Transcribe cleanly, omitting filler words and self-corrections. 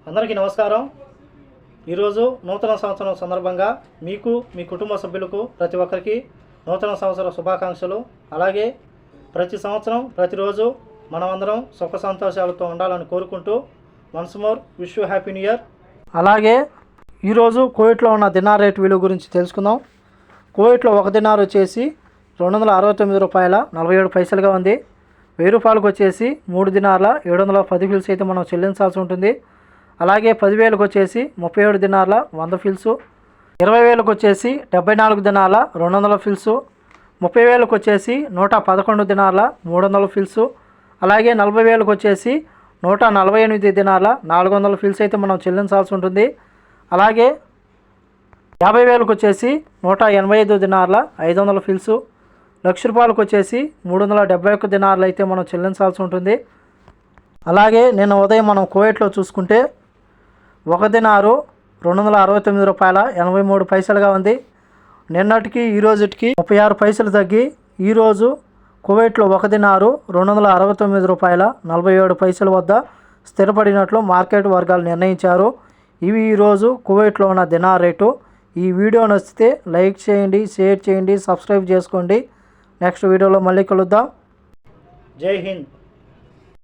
అందరికీ నమస్కారం. ఈరోజు నూతన సంవత్సరం సందర్భంగా మీకు మీ కుటుంబ సభ్యులకు ప్రతి ఒక్కరికి నూతన సంవత్సర శుభాకాంక్షలు. అలాగే ప్రతి సంవత్సరం ప్రతిరోజు మనమందరం సుఖ సంతోషాలతో ఉండాలని కోరుకుంటూ once more wish you happy new year. అలాగే ఈరోజు కువైట్లో ఉన్న దినార్ రేట్ విలువ గురించి తెలుసుకుందాం. కువైట్లో ఒక దినార్ వచ్చేసి 269 రూపాయల 47 పైసలుగా ఉంది. 1000 రూపాయలకు వచ్చేసి 3 దినార్ల 710 ఫిల్స్ అయితే మనం చెల్లించాల్సి ఉంటుంది. అలాగే 10,000కు వచ్చేసి 37 దినార్ల 100 ఫిల్సు, 20,000కు వచ్చేసి 74 దినార్ల 200 ఫిల్సు, 30,000కు వచ్చేసి 111 దినార్ల 300 ఫిల్సు, అలాగే 40,000కు వచ్చేసి 148 దినార్ల 400 ఫిల్స్ అయితే మనం చెల్లించాల్సి ఉంటుంది. అలాగే 50,000కు వచ్చేసి 185 దినార్ల 500 ఫిల్సు, 1,00,000 రూపాయలకు వచ్చేసి 371 దినార్లు అయితే మనం చెల్లించాల్సి ఉంటుంది. అలాగే నిన్న ఉదయం మనం కువైట్లో చూసుకుంటే ఒక దినారు 269 రూపాయల 83 పైసలుగా ఉంది. నిన్నటికి ఈ రోజుకి 36 పైసలు తగ్గి ఈరోజు కువైట్లో ఒక దినారు 269 రూపాయల 47 పైసల వద్ద స్థిరపడినట్లు మార్కెట్ వర్గాలు నిర్ణయించారు. ఇవి ఈరోజు కువైట్లో ఉన్న దినార్ రేటు. ఈ వీడియో నచ్చితే లైక్ చేయండి, షేర్ చేయండి, సబ్స్క్రైబ్ చేసుకోండి. నెక్స్ట్ వీడియోలో మళ్ళీ కలుద్దాం. జై హింద్.